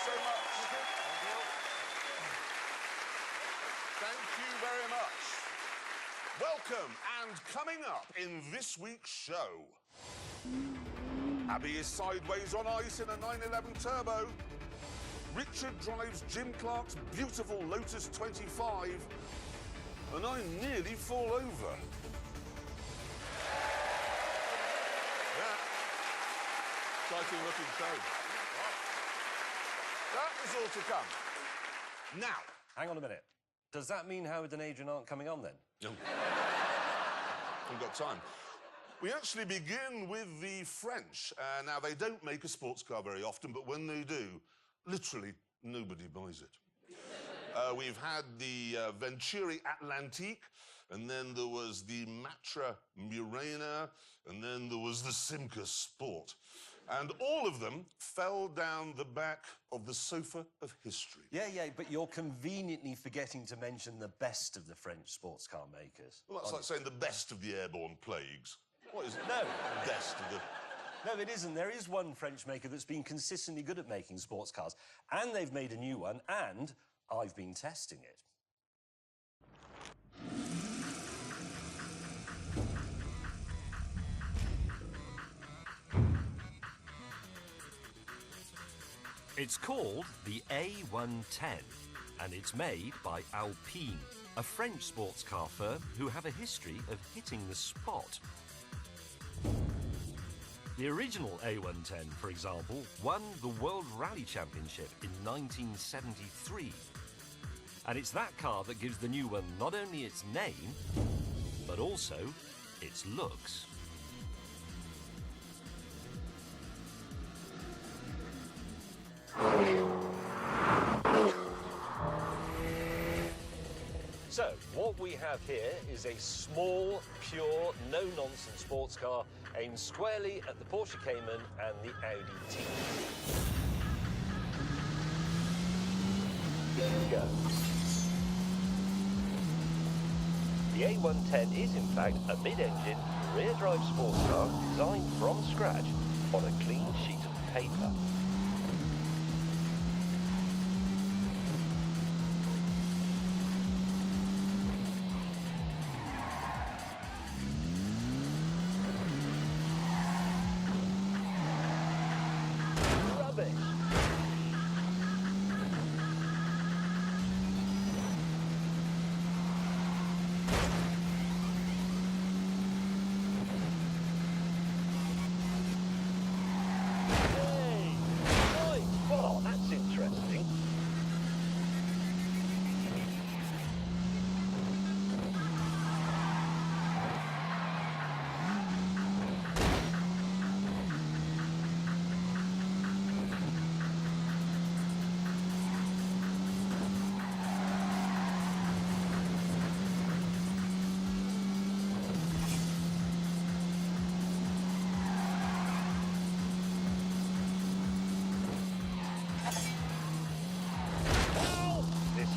So much. Thank you very much. Welcome, and coming up in this week's show, Abby is sideways on ice in a 911 Turbo. Richard drives Jim Clark's beautiful Lotus 25, and I nearly fall over. Yeah. Exciting looking show. That is all to come. Now. Hang on a minute. Does that mean Howard and Adrian aren't coming on then? No. We've got time. We actually begin with the French. Now, they don't make a sports car very often, but when they do, literally nobody buys it. We've had the Venturi Atlantique, and then there was the Matra Murena, and then there was the Simca Sport. And all of them fell down the back of the sofa of history. Yeah, but you're conveniently forgetting to mention the best of the French sports car makers. Well, that's like saying the best of the airborne plagues. What is it? No. Best of the... No, it isn't. There is one French maker that's been consistently good at making sports cars, and they've made a new one, and I've been testing it. It's called the A110, and it's made by Alpine, a French sports car firm who have a history of hitting the spot. The original A110, for example, won the World Rally Championship in 1973. And it's that car that gives the new one not only its name, but also its looks. So, what we have here is a small, pure, no-nonsense sports car aimed squarely at the Porsche Cayman and the Audi T. Go. The A110 is, in fact, a mid-engine, rear-drive sports car designed from scratch on a clean sheet of paper.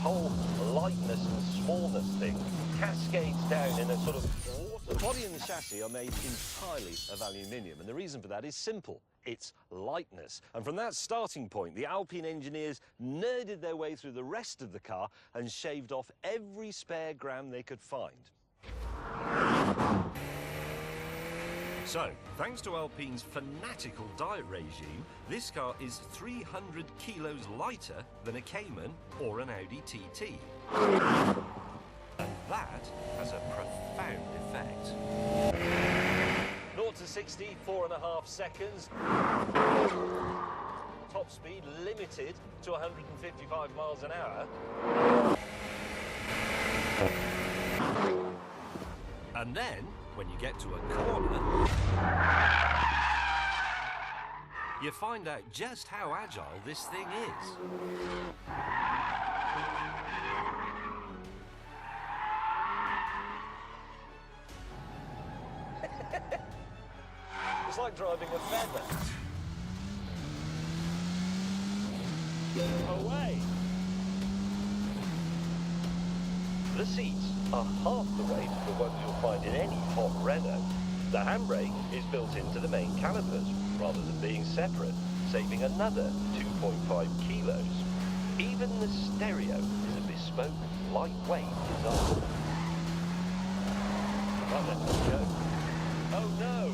Whole lightness and smallness thing cascades down in a sort of water. The body and the chassis are made entirely of aluminium, and the reason for that is simple. its lightness. And from that starting point, the Alpine engineers nerded their way through the rest of the car and shaved off every spare gram they could find. So, thanks to Alpine's fanatical diet regime, this car is 300 kilos lighter than a Cayman or an Audi TT. And that has a profound effect. 0 to 60, 4.5 seconds. Top speed limited to 155 miles an hour. And then, when you get to a corner, you find out just how agile this thing is. It's like driving a feather. Away! The seats are half the weight of the ones you'll find in any hot Renault. The handbrake is built into the main calipers, rather than being separate, saving another 2.5 kilos. Even the stereo is a bespoke, lightweight design. Right then, let's go. Oh no!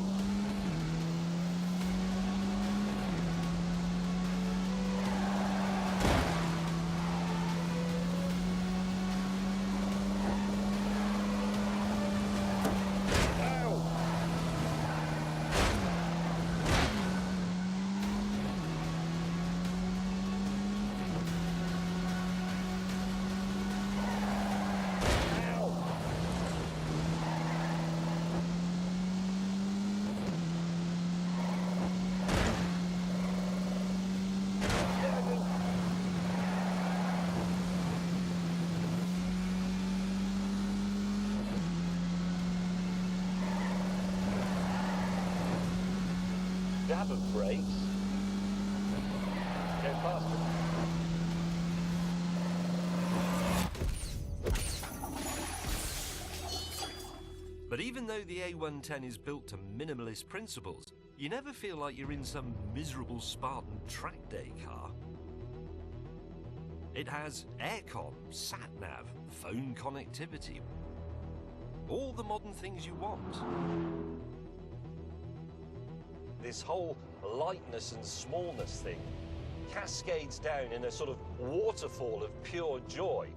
Dab of brakes. Go faster. But even though the A110 is built to minimalist principles, you never feel like you're in some miserable Spartan track day car. It has aircon, sat-nav, phone connectivity, all the modern things you want. This whole lightness and smallness thing cascades down in a sort of waterfall of pure joy.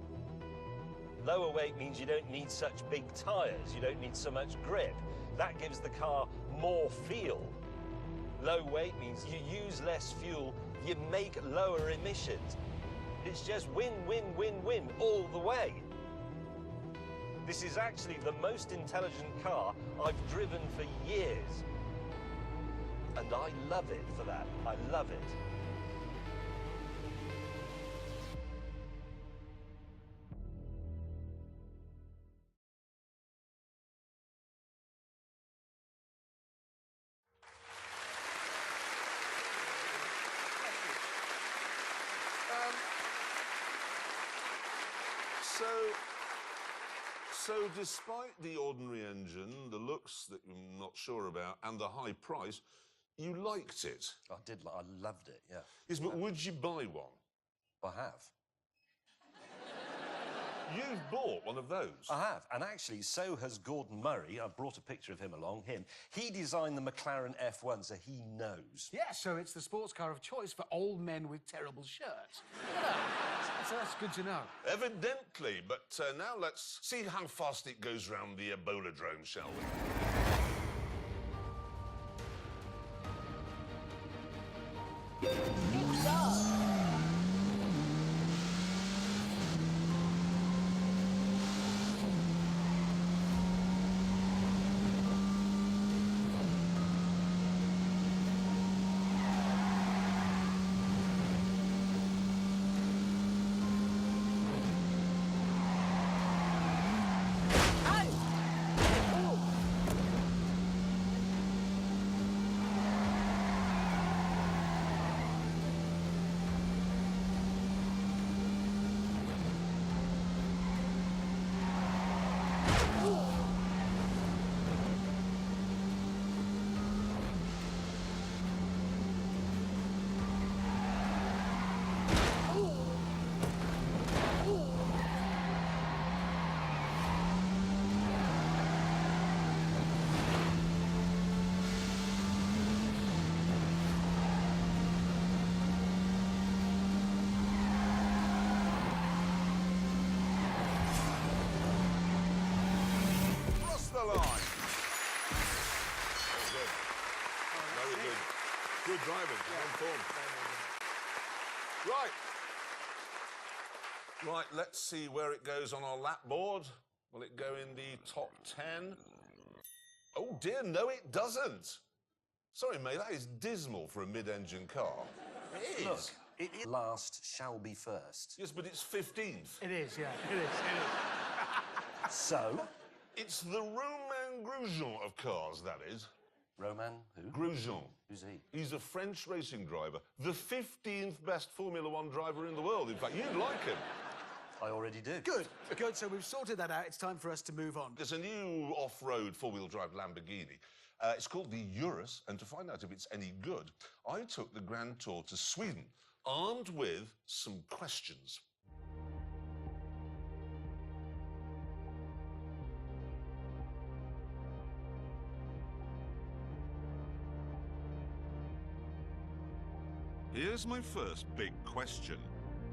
Lower weight means you don't need such big tyres, you don't need so much grip. That gives the car more feel. Low weight means you use less fuel, you make lower emissions. It's just win, win, win, win all the way. This is actually the most intelligent car I've driven for years. And I love it for that. I love it. So despite the ordinary engine, the looks that you're not sure about, and the high price, you liked it. I did. I loved it, yeah. Yes, but would you buy one? I have. You've bought one of those? I have, and actually, so has Gordon Murray. I've brought a picture of him along, him. He designed the McLaren F1, so he knows. Yeah, so it's the sports car of choice for old men with terrible shirts. You know, so that's good to know. Evidently, but now let's see how fast it goes round the Ebola drone, shall we? Good dog. the line. Very good. Very good. Good driving. On form. Right. Right, let's see where it goes on our lap board. Will it go in the top 10? Oh dear, no it doesn't. Sorry, mate, that is dismal for a mid-engine car. It is. Look, it is last shall be first. Yes, but it's 15th. It is, yeah, it is. So? It's the Romain Grosjean of cars, that is. Roman who? Grosjean. Who's he? He's a French racing driver, the 15th best Formula One driver in the world. In fact, you'd like him. I already do. Good, good. So we've sorted that out. It's time for us to move on. There's a new off-road four-wheel drive Lamborghini. It's called the Urus, and to find out if it's any good, I took the Grand Tour to Sweden, armed with some questions. Here's my first big question.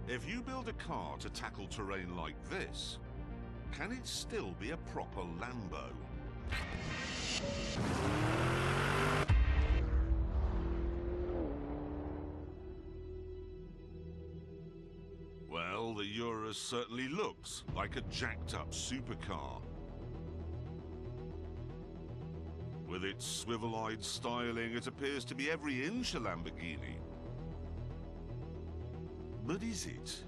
If you build a car to tackle terrain like this, can it still be a proper Lambo? Well, the Urus certainly looks like a jacked-up supercar. With its swivel-eyed styling, it appears to be every inch a Lamborghini. But is it?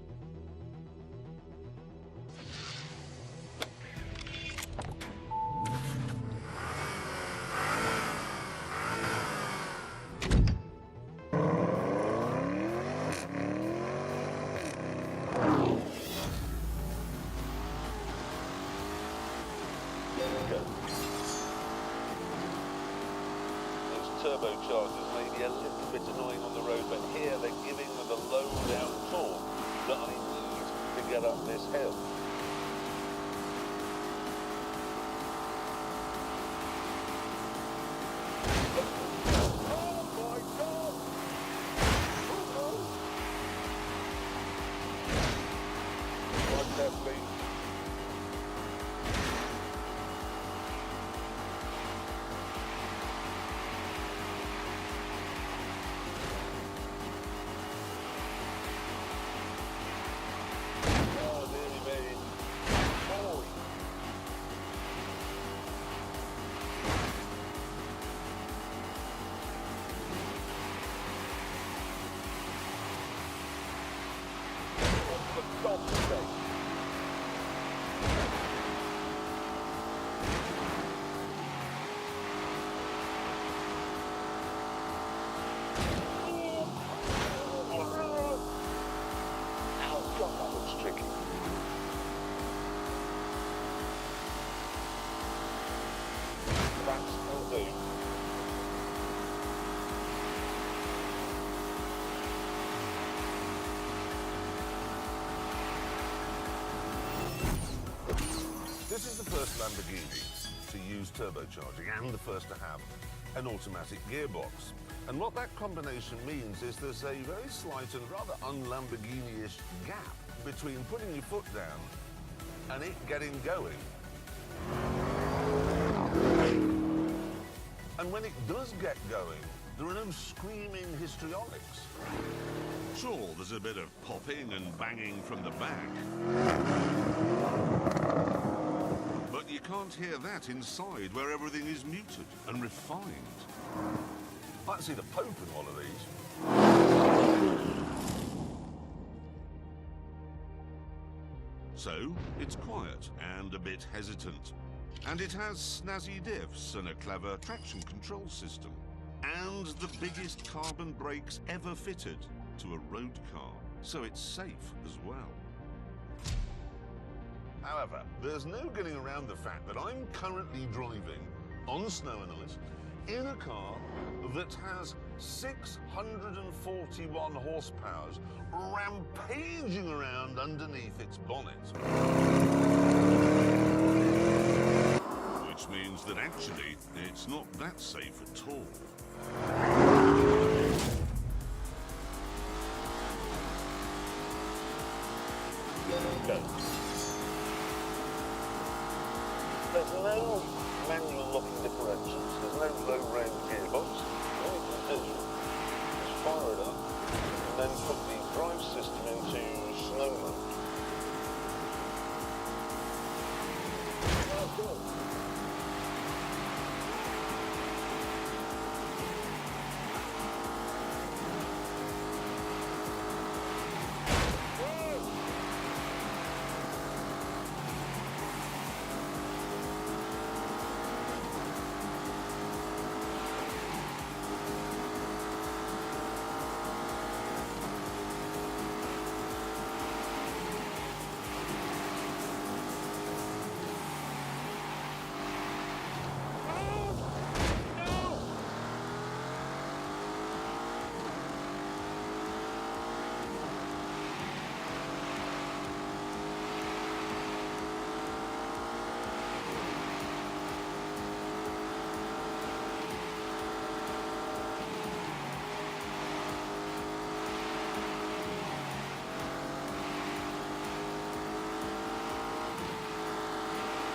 Turbochargers may be a little bit annoying on the road, but here they're giving them the low-down torque that I need to get up this hill. Oh my God! Right there, please. This is the first Lamborghini to use turbocharging and the first to have an automatic gearbox. And what that combination means is there's a very slight and rather un-Lamborghini-ish gap between putting your foot down and it getting going. And when it does get going, there are no screaming histrionics. Sure, there's a bit of popping and banging from the back. But you can't hear that inside, where everything is muted and refined. I can see the Pope in one of these. So, it's quiet and a bit hesitant. And it has snazzy diffs and a clever traction control system. And the biggest carbon brakes ever fitted to a road car. So it's safe as well. However, there's no getting around the fact that I'm currently driving on snow and ice in a car that has 641 horsepower rampaging around underneath its bonnet. Which means that actually, it's not that safe at all. Go. There's no manual locking differentials. There's no low-range gearbox. All you can do is fire it up and then put the drive system into snow mode. Oh, good.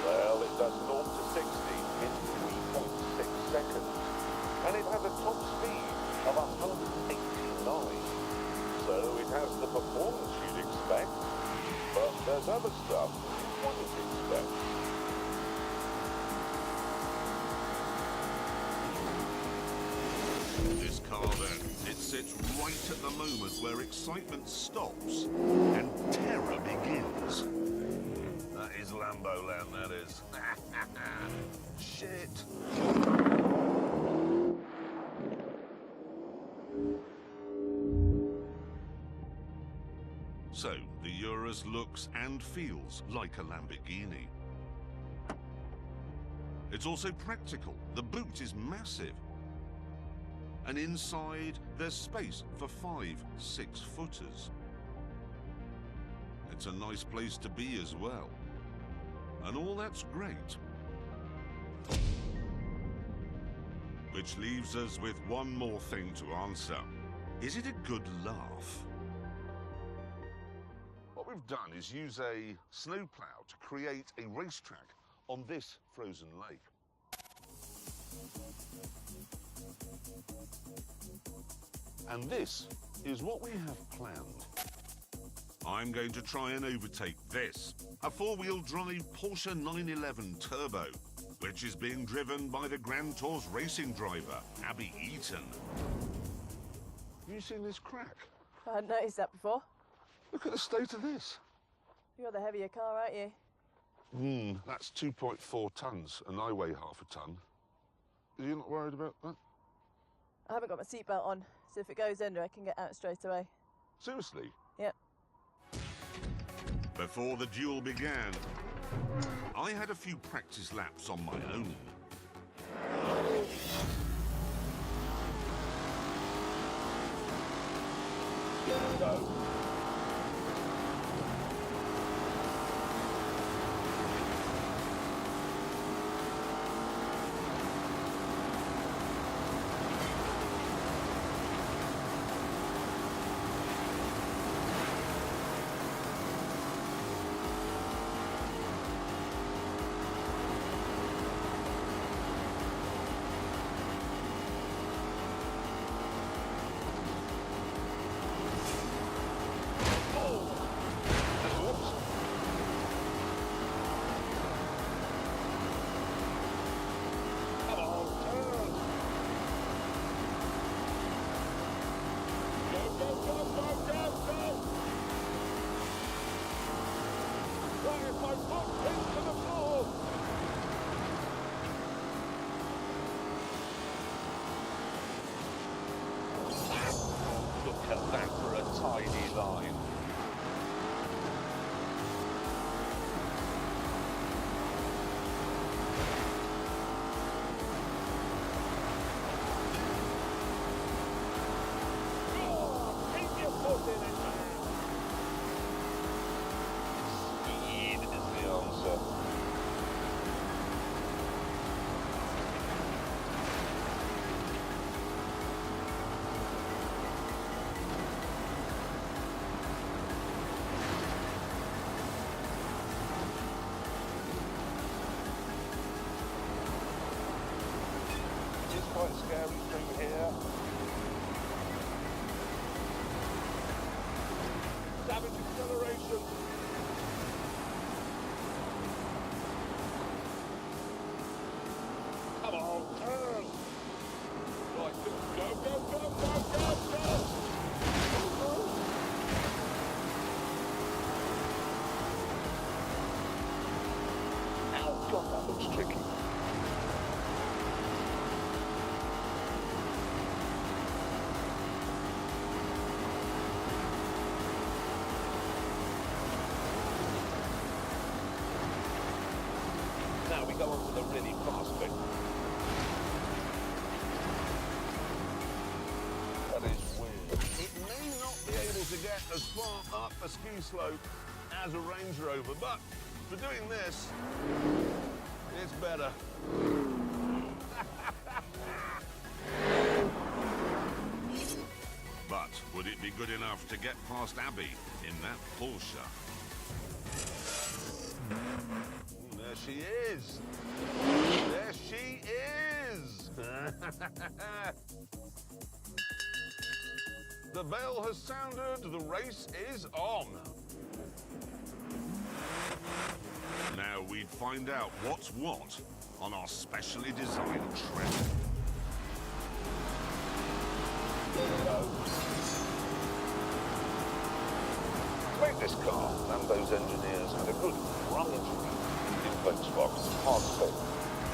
Well, it does 0 to 60 in 3.6 seconds. And it has a top speed of 189. So it has the performance you'd expect, but there's other stuff you wouldn't expect. This car then, it sits right at the moment where excitement stops and terror begins. That is Lambo land, that is. Shit. So, the Urus looks and feels like a Lamborghini. It's also practical. The boot is massive. And inside, there's space for 5 6-footers. It's a nice place to be as well. And all that's great. Which leaves us with one more thing to answer. Is it a good laugh? What we've done is use a snowplow to create a racetrack on this frozen lake. And this is what we have planned. I'm going to try and overtake this, a four-wheel drive Porsche 911 Turbo, which is being driven by the Grand Tour's racing driver, Abby Eaton. Have you seen this crack? I hadn't noticed that before. Look at the state of this. You're the heavier car, aren't you? That's 2.4 tons, and I weigh half a ton. Are you not worried about that? I haven't got my seatbelt on, so if it goes under, I can get out straight away. Seriously? Yep. Before the duel began, I had a few practice laps on my own. Go. looks tricky. Now we go on to the really fast bit. That is weird. It may not be able to get as far up a ski slope as a Range Rover, but for doing this, it's better. But would it be good enough to get past Abby in that Porsche? There she is. There she is. The bell has sounded. The race is on. Now we'd find out what's what on our specially designed trek. To make this car, Lambo's engineers had a good rummage in Volkswagen's hard scope.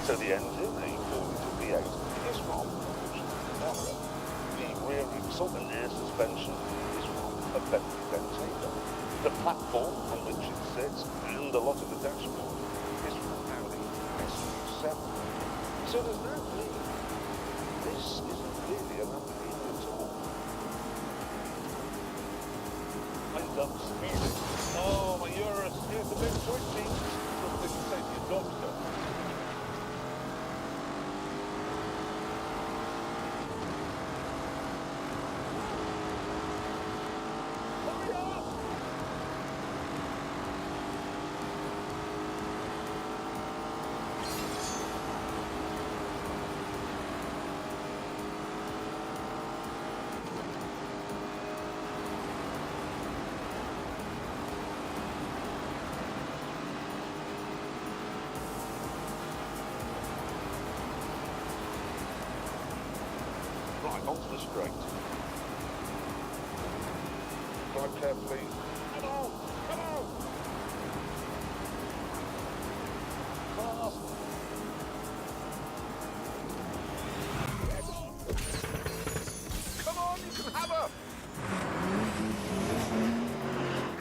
So the engine, a 4-litre V8, is from Urus. The rear axle and air suspension is from a Bentley Bentayga. The platform on which it sits and a lot of the dashboard is from Audi S7. So does that mean this isn't really a Lamborghini at all? End up speeding. Oh, my Urus, it's a bit twitchy. Something to say to your doctor. Hurry up! Right, onto the straight. Drive carefully. Come on! Come on! Fast! Yes. Come on, you can have her!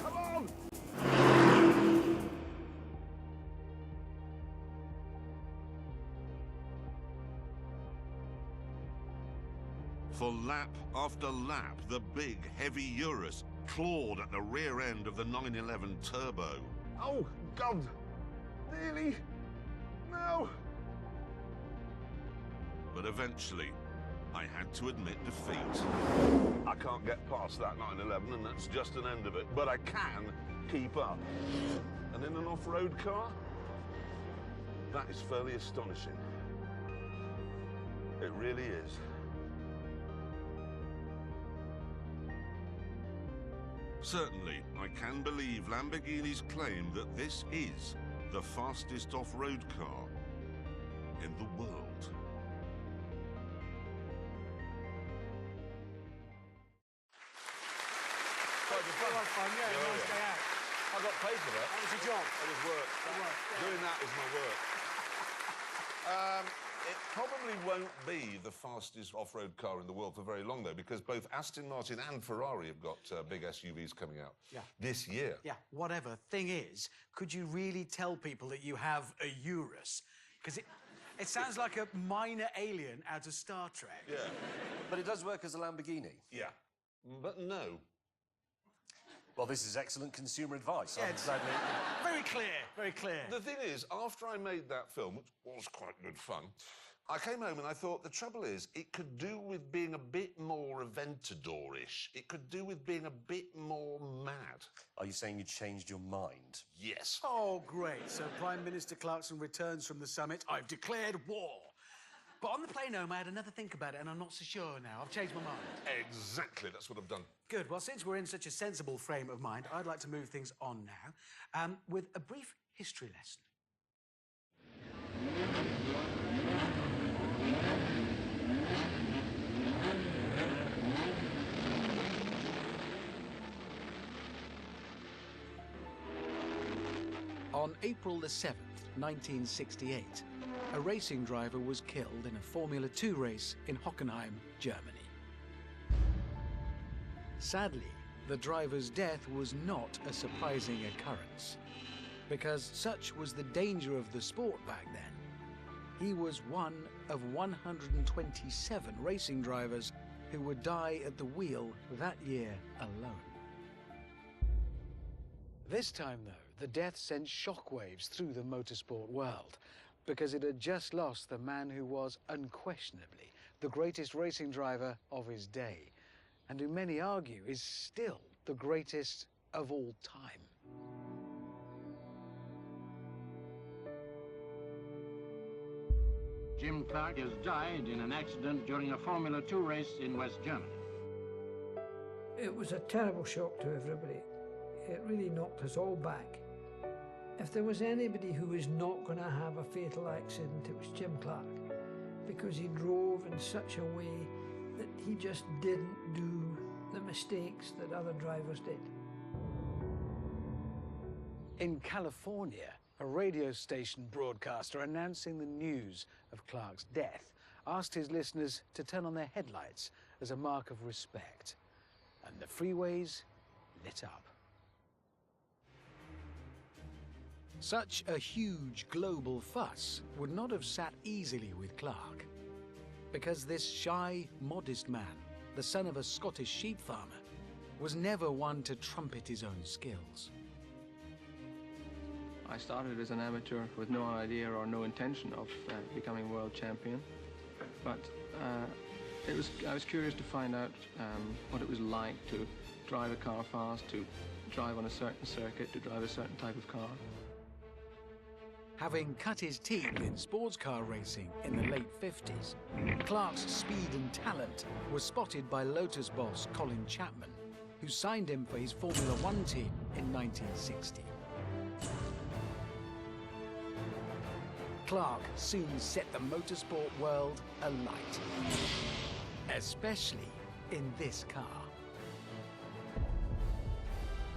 Come on! For lap after lap, the big, heavy Urus clawed at the rear end of the 911 Turbo. Oh, God! Really? No! But eventually, I had to admit defeat. I can't get past that 911, and that's just an end of it. But I can keep up. And in an off-road car, that is fairly astonishing. It really is. Certainly, I can believe Lamborghini's claim that this is the fastest off-road car in the world. Quite fun, yeah. Nice day out. I got paid for that. That was your job. It was work. Doing that is my work. It probably won't be the fastest off-road car in the world for very long, though, because both Aston Martin and Ferrari have got big SUVs coming out this year. Yeah, whatever. Thing is, could you really tell people that you have a Urus? Because it sounds like a minor alien out of Star Trek. Yeah. But it does work as a Lamborghini. Yeah. But no. Well, this is excellent consumer advice. Yeah, I'm it's glad very clear, very clear. The thing is, after I made that film, which was quite good fun, I came home and I thought, the trouble is, it could do with being a bit more Aventador-ish. It could do with being a bit more mad. Are you saying you changed your mind? Yes. Oh, great. So Prime Minister Clarkson returns from the summit. I've declared war. But on the plane home, I had another think about it, and I'm not so sure now. I've changed my mind. Exactly, that's what I've done. Good. Well, since we're in such a sensible frame of mind, I'd like to move things on now with a brief history lesson. On April the 7th, 1968, a racing driver was killed in a Formula 2 race in Hockenheim, Germany. Sadly, the driver's death was not a surprising occurrence, because such was the danger of the sport back then. He was one of 127 racing drivers who would die at the wheel that year alone. This time, though, the death sent shockwaves through the motorsport world, because it had just lost the man who was unquestionably the greatest racing driver of his day, and who many argue is still the greatest of all time. Jim Clark has died in an accident during a Formula 2 race in West Germany. It was a terrible shock to everybody. It really knocked us all back. If there was anybody who was not going to have a fatal accident, it was Jim Clark, because he drove in such a way that he just didn't do the mistakes that other drivers did. In California, a radio station broadcaster announcing the news of Clark's death asked his listeners to turn on their headlights as a mark of respect. And the freeways lit up. Such a huge global fuss would not have sat easily with Clark, because this shy, modest man, the son of a Scottish sheep farmer, was never one to trumpet his own skills. I started as an amateur with no idea or no intention of becoming world champion, but I was curious to find out what it was like to drive a car fast, to drive on a certain circuit, to drive a certain type of car. Having cut his teeth in sports car racing in the late 50s, Clark's speed and talent was spotted by Lotus boss Colin Chapman, who signed him for his Formula 1 team in 1960. Clark soon set the motorsport world alight, especially in this car,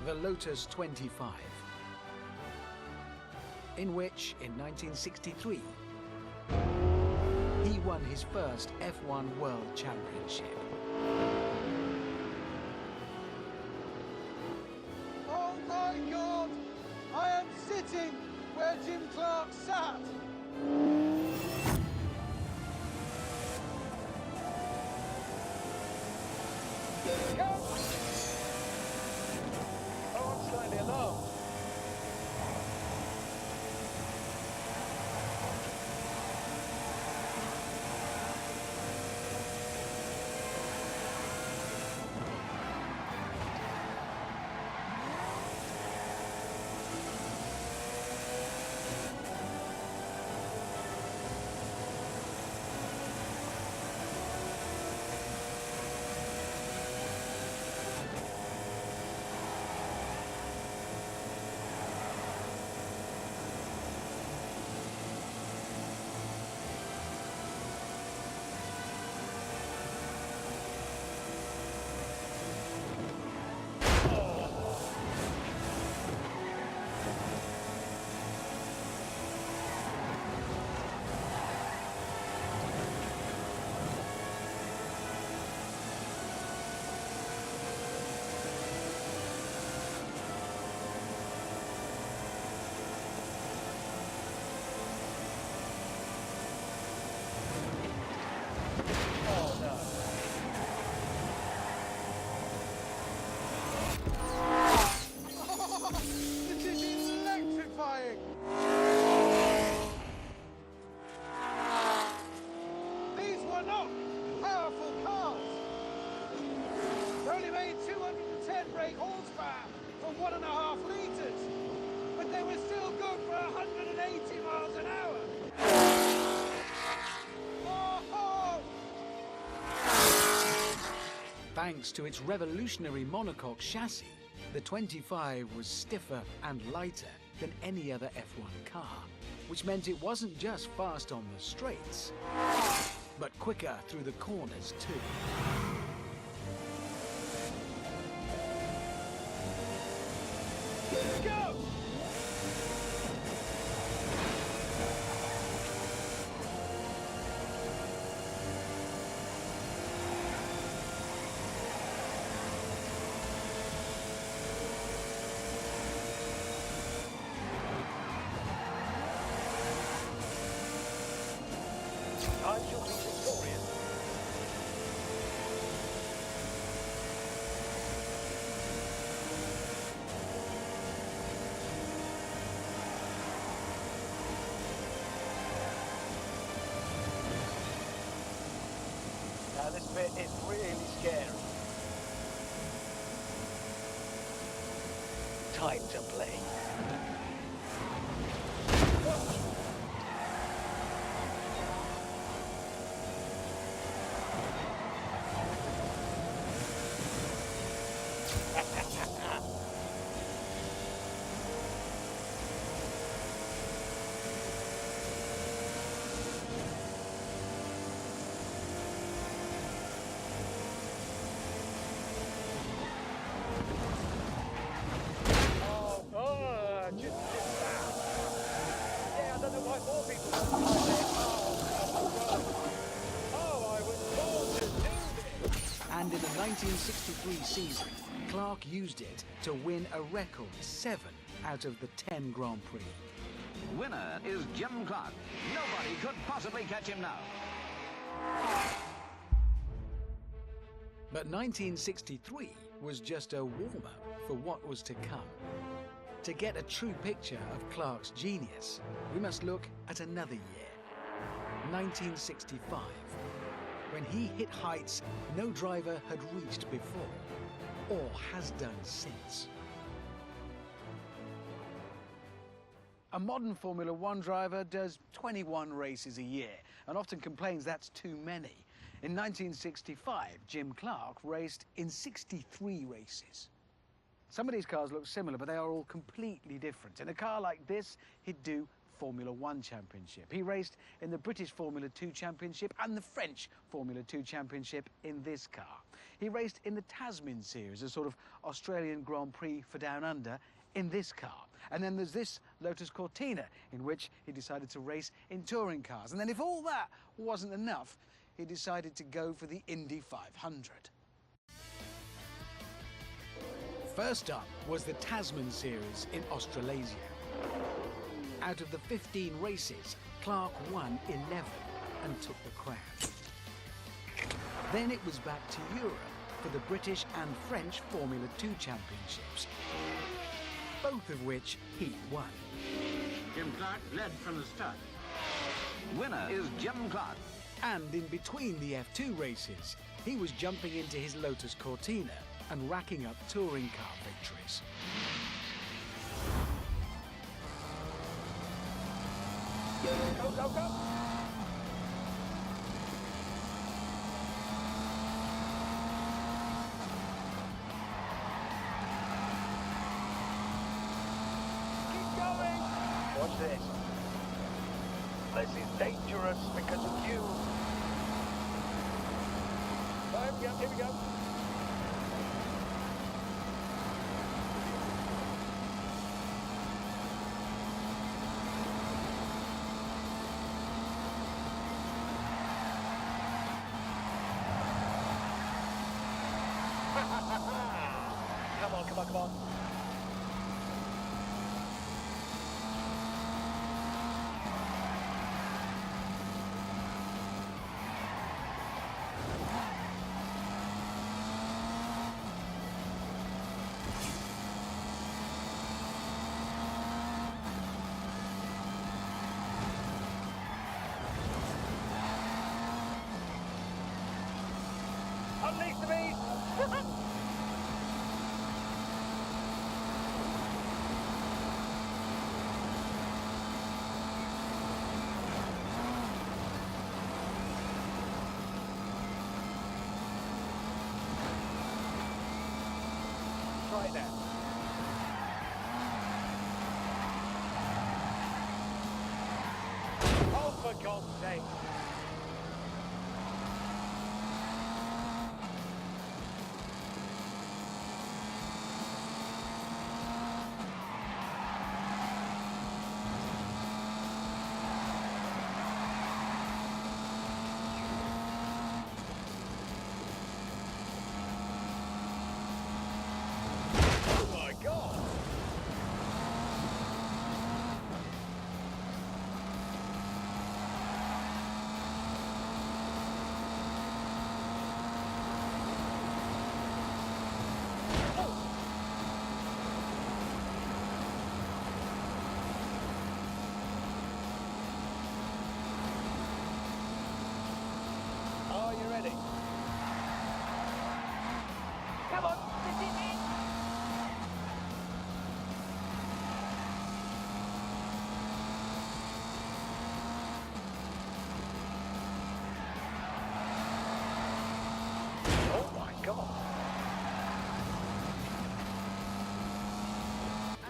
the Lotus 25, in which, in 1963, he won his first F1 World Championship. Oh my God! I am sitting where Jim Clark sat! Oh, I'm slightly alarmed. This is electrifying! These were not powerful cars. They only made 210 brake horsepower for 1.5 litres, but they were still good for 180 miles an hour. Oh! Thanks to its revolutionary monocoque chassis, the 25 was stiffer and lighter than any other F1 car, which meant it wasn't just fast on the straights, but quicker through the corners too. Go! time to play. And in the 1963 season, Clark used it to win a record 7 out of the 10 Grand Prix. Winner is Jim Clark. Nobody could possibly catch him now. But 1963 was just a warm-up for what was to come. To get a true picture of Clark's genius, we must look at another year, 1965, when he hit heights no driver had reached before, or has done since. A modern Formula One driver does 21 races a year, and often complains that's too many. In 1965, Jim Clark raced in 63 races. Some of these cars look similar, but they are all completely different. In a car like this, he'd do Formula One Championship. He raced in the British Formula 2 Championship and the French Formula 2 Championship in this car. He raced in the Tasman Series, a sort of Australian Grand Prix for Down Under, in this car. And then there's this Lotus Cortina, in which he decided to race in touring cars. And then if all that wasn't enough, he decided to go for the Indy 500. First up was the Tasman Series in Australasia. Out of the 15 races, Clark won 11 and took the crown. Then it was back to Europe for the British and French Formula 2 Championships, both of which he won. Jim Clark led from the start. Winner is Jim Clark. And in between the F2 races, he was jumping into his Lotus Cortina and racking up touring car victories. Go, go, go! Keep going! Watch this. This is dangerous because of you. Here we go. Come on, come on, come on. Unleash the beast! Try it now. Oh, for God's sake.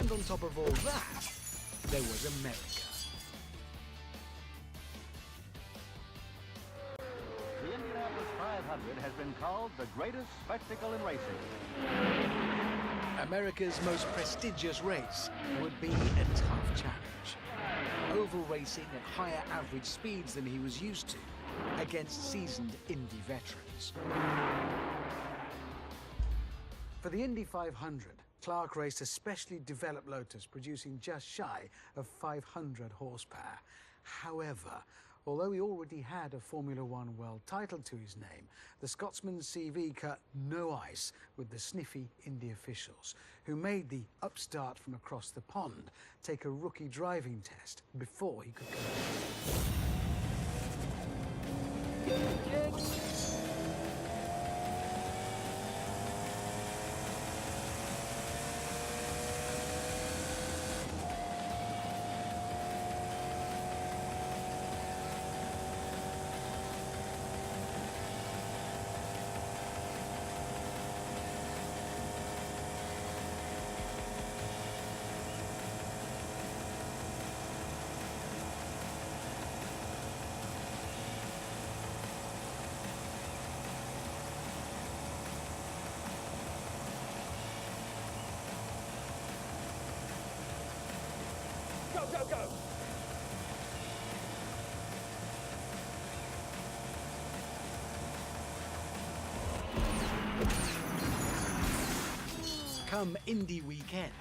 And on top of all that, there was America. The Indianapolis 500 has been called the greatest spectacle in racing. America's most prestigious race would be a tough challenge. Oval racing at higher average speeds than he was used to against seasoned Indy veterans. For the Indy 500, Clark raced a specially developed Lotus producing just shy of 500 horsepower. However, although he already had a Formula One world title to his name, the Scotsman's CV cut no ice with the sniffy Indy officials, who made the upstart from across the pond take a rookie driving test before he could go. Go, go! Come Indy weekend,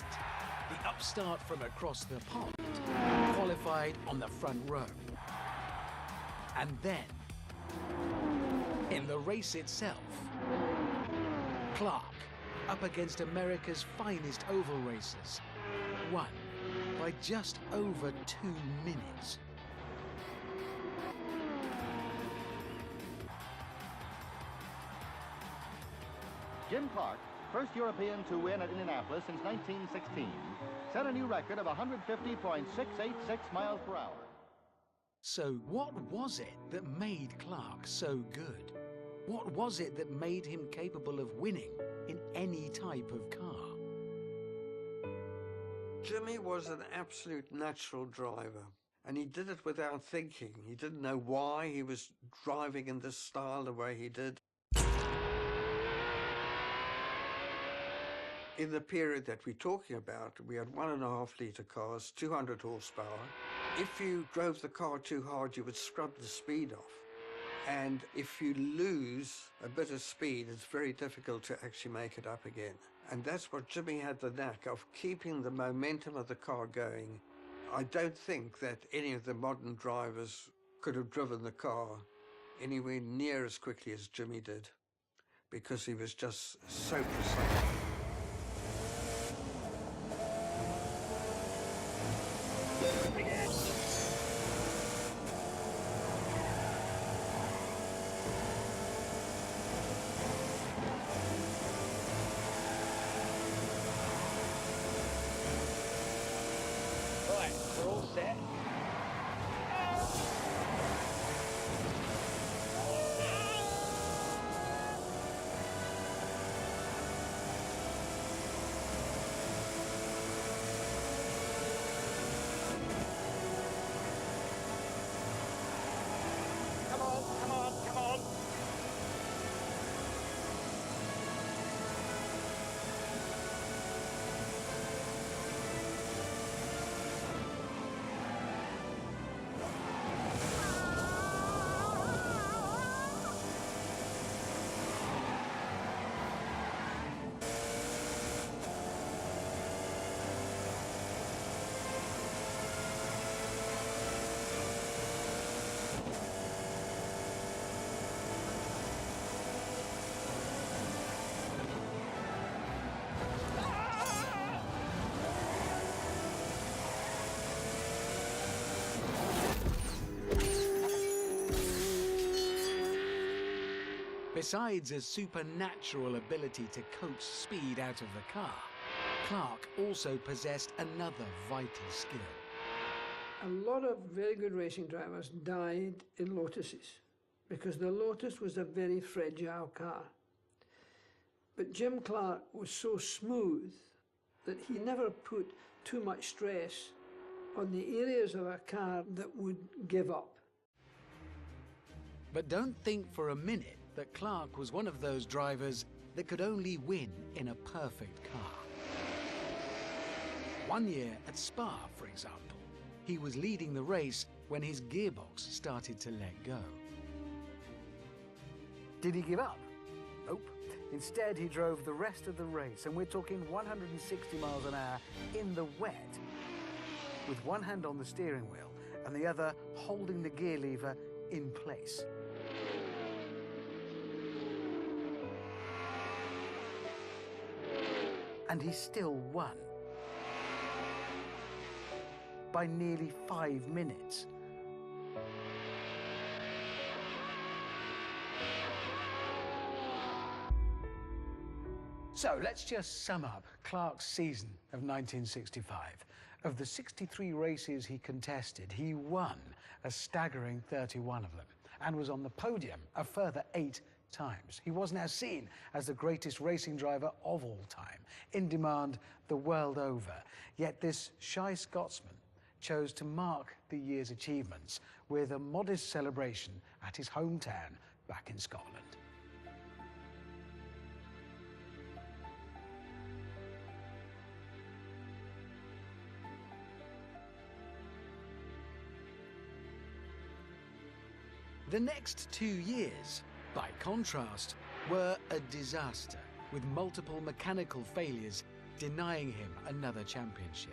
the upstart from across the pond qualified on the front row. And then, in the race itself, Clark, up against America's finest oval racers, won by just over 2 minutes. Jim Clark, first European to win at Indianapolis since 1916, set a new record of 150.686 miles per hour. So what was it that made Clark so good? What was it that made him capable of winning in any type of car? Jimmy was an absolute natural driver, and he did it without thinking. He didn't know why he was driving in this style the way he did. In the period that we're talking about, we had 1.5 litre cars, 200 horsepower. If you drove the car too hard, you would scrub the speed off. And if you lose a bit of speed, it's very difficult to actually make it up again. And that's what Jimmy had the knack of, keeping the momentum of the car going. I don't think that any of the modern drivers could have driven the car anywhere near as quickly as Jimmy did, because he was just so precise. Right, we're all set. Come on, come on, come on. Besides a supernatural ability to coax speed out of the car, Clark also possessed another vital skill. A lot of very good racing drivers died in Lotuses because the Lotus was a very fragile car. But Jim Clark was so smooth that he never put too much stress on the areas of a car that would give up. But don't think for a minute that Clark was one of those drivers that could only win in a perfect car. One year at Spa, for example, he was leading the race when his gearbox started to let go. Did he give up? Nope. Instead, he drove the rest of the race, and we're talking 160 miles an hour in the wet, with one hand on the steering wheel and the other holding the gear lever in place. And he still won. By nearly 5 minutes. So let's just sum up Clark's season of 1965. Of the 63 races he contested, he won a staggering 31 of them and was on the podium a further 8 times. He was now seen as the greatest racing driver of all time, in demand the world over. Yet this shy Scotsman chose to mark the year's achievements with a modest celebration at his hometown back in Scotland. The next 2 years, by contrast, were a disaster, with multiple mechanical failures denying him another championship.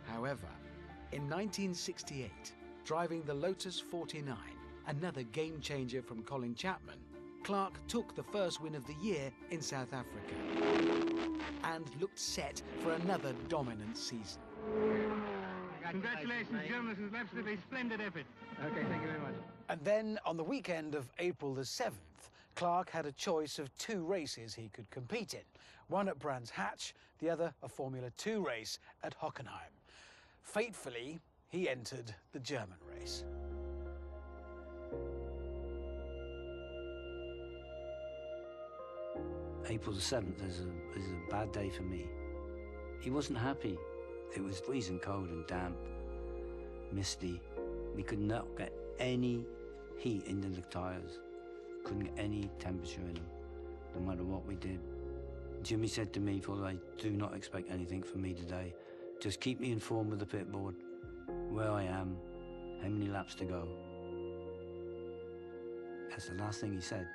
However, in 1968, driving the Lotus 49, another game-changer from Colin Chapman, Clark took the first win of the year in South Africa and looked set for another dominant season. Congratulations, Jim. This is an absolutely splendid effort. Okay, thank you very much. And then, on the weekend of April the 7th, Clark had a choice of 2 races he could compete in. One at Brands Hatch, the other a Formula 2 race at Hockenheim. Fatefully, he entered the German race. April the 7th is a bad day for me. He wasn't happy. It was freezing cold and damp, misty. We could not get any heat into the tyres. Couldn't get any temperature in them, no matter what we did. Jimmy said to me, "Father, I do not expect anything from me today. Just keep me informed with the pit board, where I am, how many laps to go." That's the last thing he said.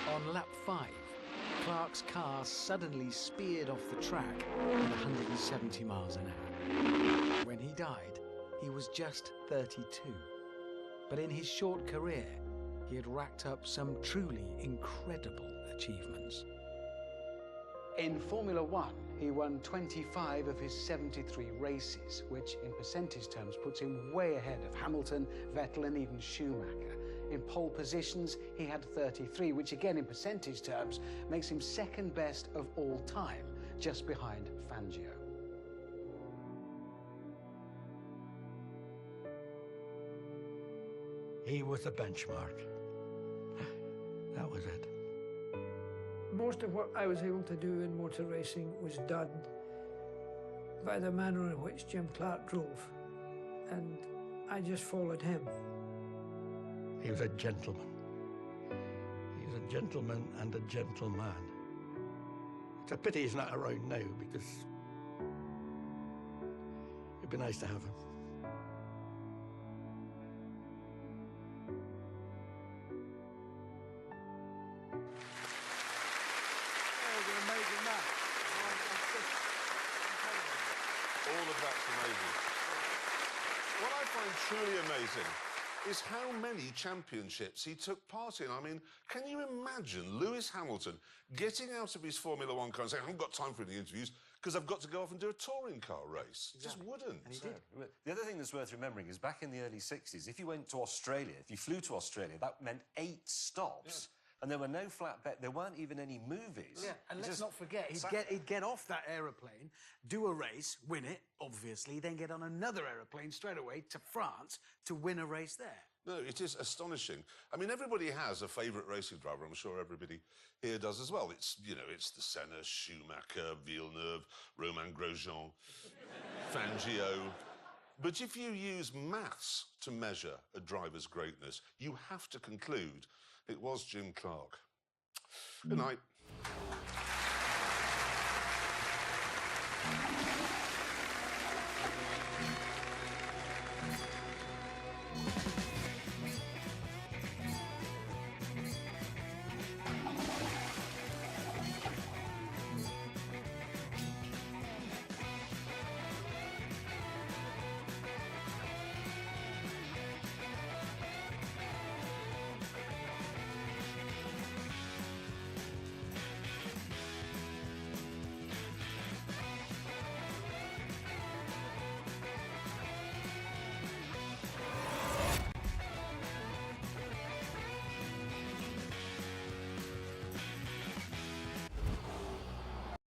On lap 5, Clark's car suddenly speared off the track at 170 miles an hour. When he died, he was just 32. But in his short career, he had racked up some truly incredible achievements. In Formula 1, he won 25 of his 73 races, which in percentage terms puts him way ahead of Hamilton, Vettel and even Schumacher. In pole positions, he had 33, which again in percentage terms makes him second best of all time, just behind Fangio. He was a benchmark. That was it. Most of what I was able to do in motor racing was done by the manner in which Jim Clark drove, and I just followed him. He was a gentleman. He was a gentleman and a gentleman. It's a pity he's not around now, because it'd be nice to have him. All of that's amazing. What I find truly amazing is how many championships he took part in. I mean, can you imagine Lewis Hamilton getting out of his Formula 1 car and saying, I haven't got time for any interviews because I've got to go off and do a touring car race? He just wouldn't. And he did. The other thing that's worth remembering is back in the early 60s, if you went to Australia, if you flew to Australia, that meant 8 stops And there were no there weren't even any movies. Yeah, and let's Just not forget, he'd get off that aeroplane, do a race, win it, obviously, then get on another aeroplane straight away to France to win a race there. No, it is astonishing. I mean, everybody has a favourite racing driver. I'm sure everybody here does as well. It's, you know, it's the Senna, Schumacher, Villeneuve, Romain Grosjean, Fangio. But if you use maths to measure a driver's greatness, you have to conclude it was Jim Clark. Good night.